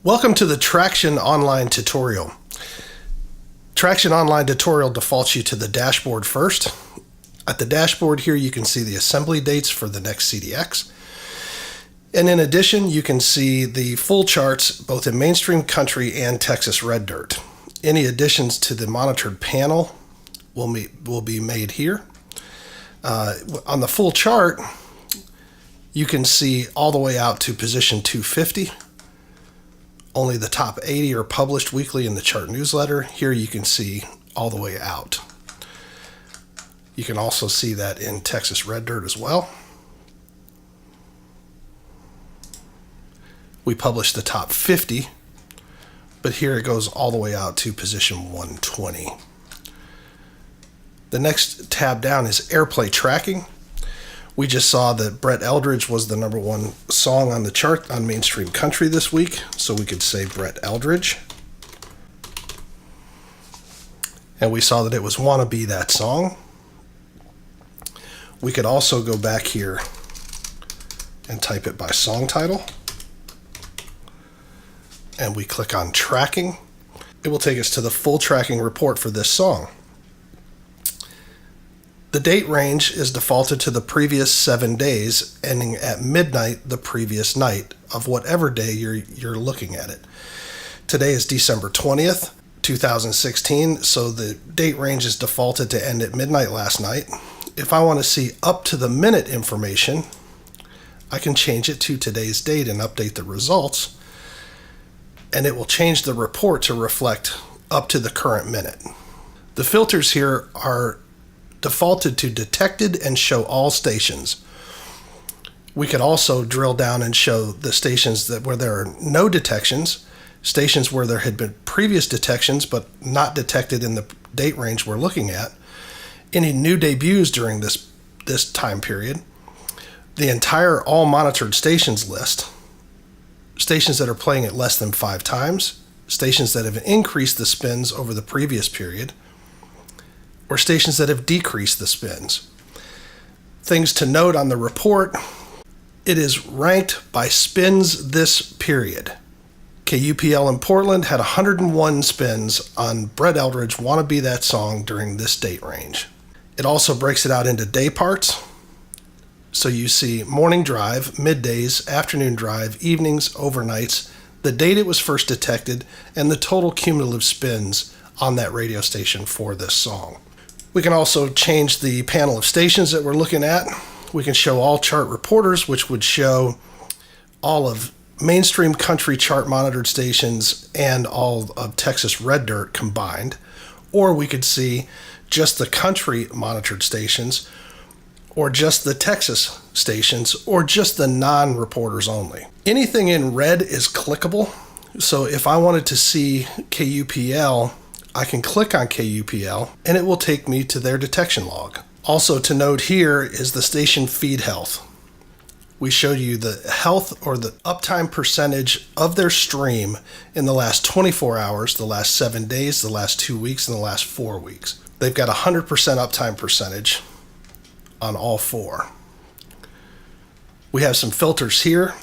Welcome to the Traction Online tutorial. Traction Online tutorial defaults you to the dashboard first. At the dashboard here you can see the assembly dates for the next CDX. And in addition you can see the full charts both in mainstream country and Texas Red Dirt. Any additions to the monitored panel will be made here. On the full chart you can see all the way out to position 250. Only the top 80 are published weekly in the chart newsletter. Here you can see all the way out. You can also see that in Texas Red Dirt as well. We publish the top 50, but here it goes all the way out to position 120. The next tab down is Airplay Tracking. We just saw that Brett Eldredge was the #1 song on the chart on mainstream country this week, so we could say Brett Eldredge. And we saw that it was Wanna Be That Song. We could also go back here and type it by song title. And we click on Tracking. It will take us to the full tracking report for this song. The date range is defaulted to the previous 7 days, ending at midnight the previous night of whatever day you're looking at it. Today is December 20th, 2016, so the date range is defaulted to end at midnight last night. If I want to see up to the minute information, I can change it to today's date and update the results, and it will change the report to reflect up to the current minute. The filters here are defaulted to detected and show all stations. We could also drill down and show the stations where there are no detections, stations where there had been previous detections but not detected in the date range we're looking at, any new debuts during this time period, the entire all monitored stations list, stations that are playing it less than 5 times, stations that have increased the spins over the previous period, or stations that have decreased the spins. Things to note on the report: it is ranked by spins this period. KUPL in Portland had 101 spins on Brett Eldredge Wanna Be That Song during this date range. It also breaks it out into day parts. So you see morning drive, middays, afternoon drive, evenings, overnights, the date it was first detected, and the total cumulative spins on that radio station for this song. We can also change the panel of stations that we're looking at. We can show all chart reporters, which would show all of mainstream country chart monitored stations and all of Texas Red Dirt combined. Or we could see just the country monitored stations, or just the Texas stations, or just the non-reporters only. Anything in red is clickable. So if I wanted to see KUPL, I can click on KUPL and it will take me to their detection log. Also to note here is the station feed health. We showed you the health or the uptime percentage of their stream in the last 24 hours, the last 7 days, the last 2 weeks, and the last 4 weeks. They've got 100% uptime percentage on all 4. We have some filters here.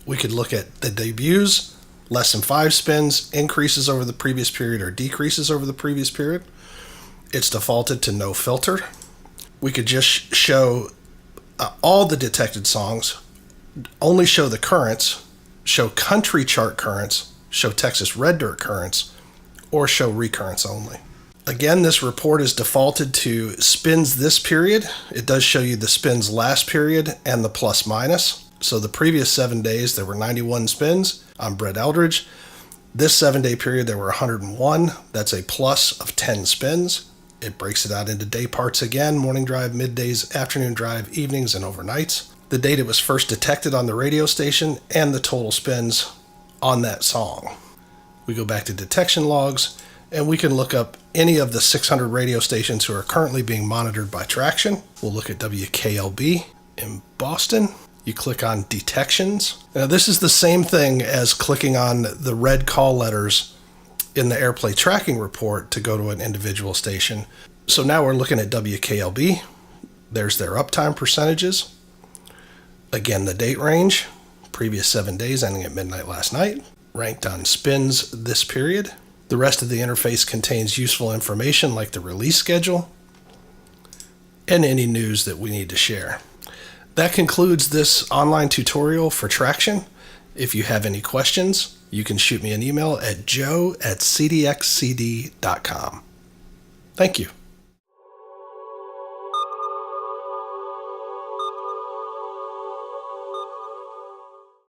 We could look at the debuts, less than 5 spins, increases over the previous period or decreases over the previous period. It's defaulted to no filter. We could just show all the detected songs, only show the currents, show country chart currents, show Texas Red Dirt currents, or show recurrents only. Again, this report is defaulted to spins this period. It does show you the spins last period and the plus minus. So the previous 7 days, there were 91 spins on Brett Eldredge. This 7-day period, there were 101. That's a plus of 10 spins. It breaks it out into day parts again: morning drive, middays, afternoon drive, evenings, and overnights. The date it was first detected on the radio station and the total spins on that song. We go back to detection logs, and we can look up any of the 600 radio stations who are currently being monitored by Traction. We'll look at WKLB in Boston. You click on detections. Now this is the same thing as clicking on the red call letters in the Airplay Tracking report to go to an individual station. So now we're looking at WKLB. There's their uptime percentages. Again, the date range, previous 7 days ending at midnight last night. ranked on spins this period. The rest of the interface contains useful information like the release schedule and any news that we need to share. That concludes this online tutorial for traction. If you have any questions, you can shoot me an email at joe@cdxcd.com. Thank you.